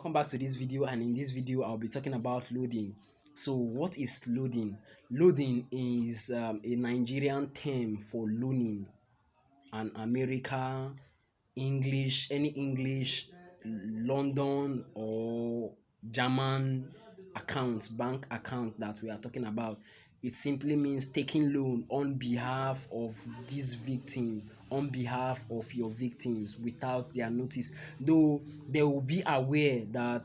Welcome back to this video, and in this video I'll be talking about loading. So what is loading? Loading is a Nigerian term for loaning an American English, any English, London or German bank account that we are talking about. It simply means taking loan on behalf of this victim, on behalf of your victims without their notice. Though they will be aware that,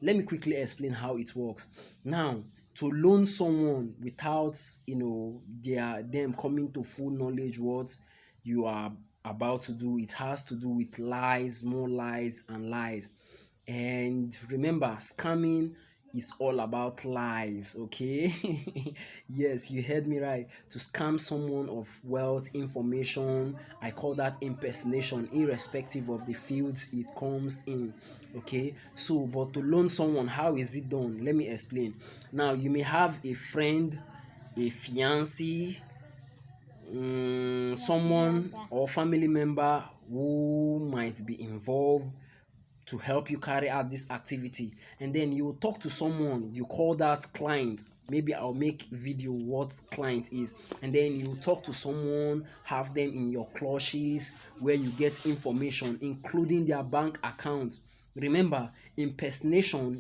let me quickly explain how it works. Now, to loan someone without them coming to full knowledge what you are about to do, it has to do with lies, more lies and lies. And remember, scamming is all about lies, okay? Yes, you heard me right. To scam someone of wealth, information, I call that impersonation, irrespective of the fields it comes in, okay? So but to loan someone, how is it done? Let me explain. Now, you may have a friend, a fiancé, someone or family member who might be involved to help you carry out this activity, and then you talk to someone, you call that client. Maybe I'll make video what client is, and then you talk to someone, have them in your clutches where you get information including their bank account. Remember, impersonation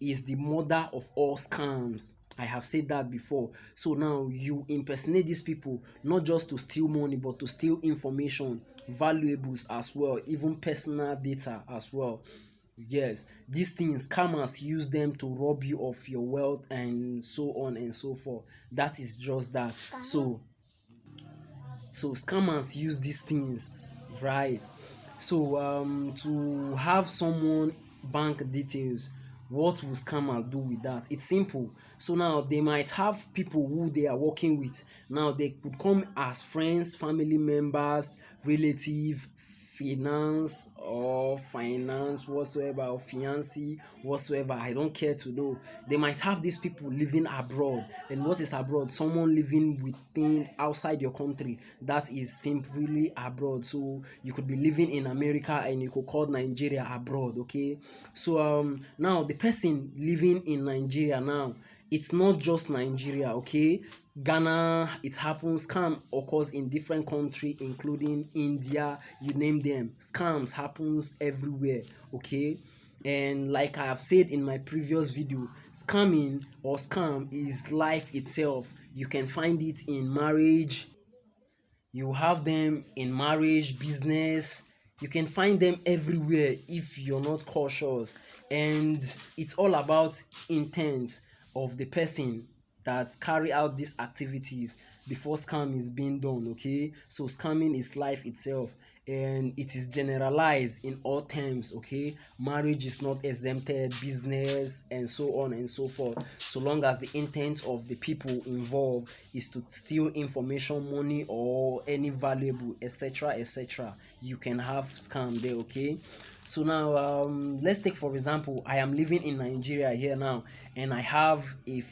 is the mother of all scams. I have said that before. So now you impersonate these people not just to steal money but to steal information, valuables as well, even personal data as well. Yes, these things scammers use them to rob you of your wealth and so on and so forth. That is just that. So scammers use these things, right? So to have someone bank details, what will scammer do with that? It's simple. So now they might have people who they are working with. Now they could come as friends, family members, relative, finance whatsoever, or fiancé whatsoever. I don't care to know. They might have these people living abroad. And what is abroad? Someone living within outside your country. That is simply abroad. So you could be living in America and you could call Nigeria abroad. Okay, so now the person living in Nigeria, now it's not just Nigeria, okay? Ghana, it happens. Scam occurs in different countries, including India, you name them. Scams happens everywhere, okay? And like I have said in my previous video, scamming or scam is life itself. You can find it in marriage, you have them in marriage, business, you can find them everywhere if you're not cautious. And it's all about intent of the person that carry out these activities before scam is being done, okay? So scamming is life itself, and it is generalized in all terms, okay? Marriage is not exempted, business and so on and so forth, so long as the intent of the people involved is to steal information, money or any valuable, etc, etc, you can have scam there, okay? So now let's take for example, I am living in Nigeria here now, and I have a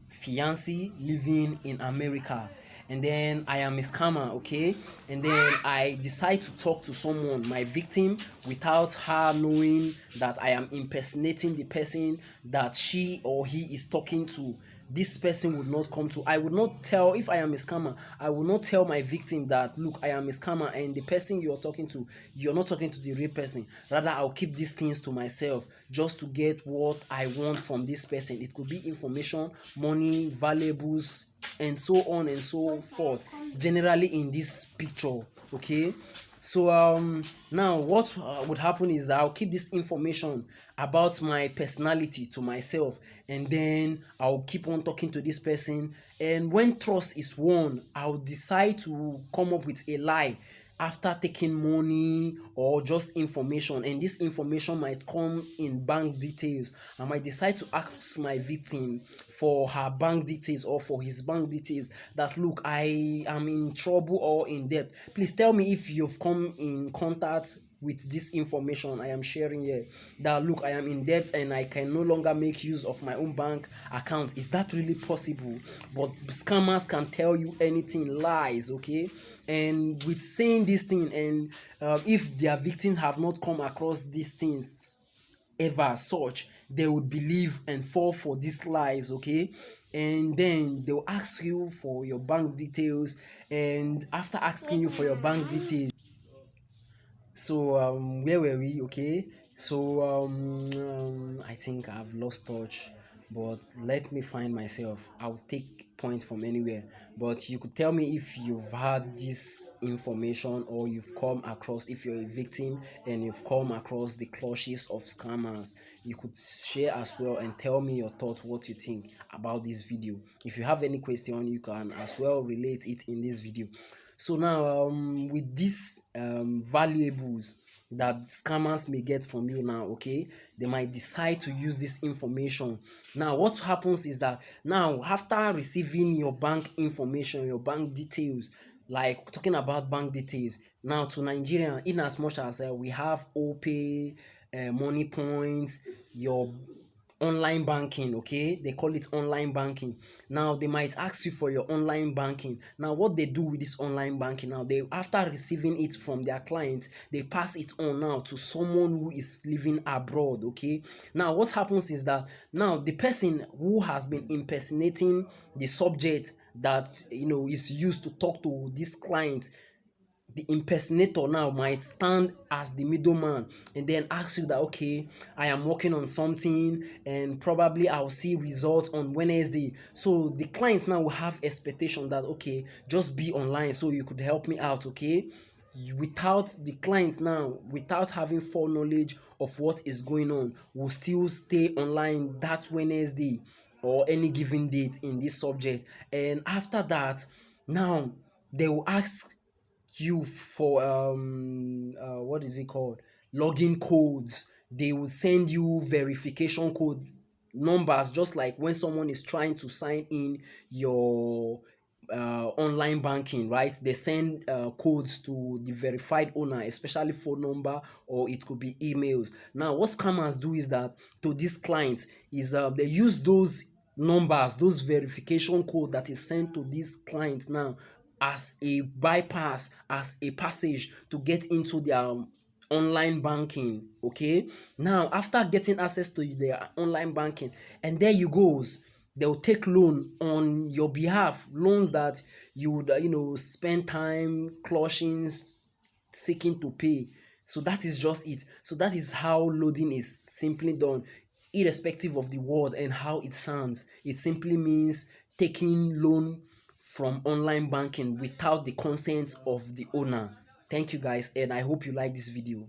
fiancé living in America, and then I am a scammer, okay? And then I decide to talk to someone, my victim, without her knowing that I am impersonating the person that she or he is talking to. This person would not come to, I would not tell, if I am a scammer, I will not tell my victim that, look, I am a scammer and the person you're talking to, you're not talking to the real person. Rather, I'll keep these things to myself just to get what I want from this person. It could be information, money, valuables, and so on and so forth, generally in this picture, okay? So now what would happen is I'll keep this information about my personality to myself, and then I'll keep on talking to this person, and when trust is won, I'll decide to come up with a lie after taking money or just information, and this information might come in bank details. I might decide to ask my victim for her bank details or for his bank details, that look, I am in trouble or in debt, please tell me if you've come in contact with this information I am sharing here, that look, I am in debt and I can no longer make use of my own bank account. Is that really possible? But scammers can tell you anything, lies, okay? And with saying this thing, and if their victims have not come across these things ever such, they would believe and fall for these lies, okay? And then they'll ask you for your bank details, and after asking you for your bank details, so where were we? Okay, so I think I've lost touch, but let me find myself. I'll take point from anywhere. But you could tell me if you've had this information, or you've come across, if you're a victim and you've come across the clutches of scammers. You could share as well and tell me your thoughts, what you think about this video. If you have any question, you can as well relate it in this video. So now, with these valuables that scammers may get from you now, okay, they might decide to use this information. Now what happens is that, now after receiving your bank information, your bank details, like talking about bank details now to Nigeria, in as much as we have Opay, Money Points, your online banking, okay, they call it online banking. Now they might ask you for your online banking. Now what they do with this online banking, now they, after receiving it from their clients, they pass it on now to someone who is living abroad, okay. Now what happens is that, now the person who has been impersonating the subject that is used to talk to this client, the impersonator now might stand as the middleman and then ask you that, okay, I am working on something and probably I'll see results on Wednesday. So the clients now will have expectation that, okay, just be online so you could help me out, okay. Without the clients now, without having full knowledge of what is going on, will still stay online that Wednesday or any given date in this subject. And after that, now they will ask you for what is it called, login codes. They will send you verification code numbers, just like when someone is trying to sign in your online banking, right? They send codes to the verified owner, especially phone number, or it could be emails. Now what scammers do is that, to these clients, is they use those numbers, those verification code that is sent to these clients now, as a bypass, as a passage to get into their online banking, okay. Now after getting access to their online banking, and there you goes, they'll take loan on your behalf, loans that you would spend time clutching, seeking to pay. So that is just it. So that is how loading is simply done, irrespective of the word and how it sounds. It simply means taking loan from online banking without the consent of the owner. Thank you guys, and I hope you like this video.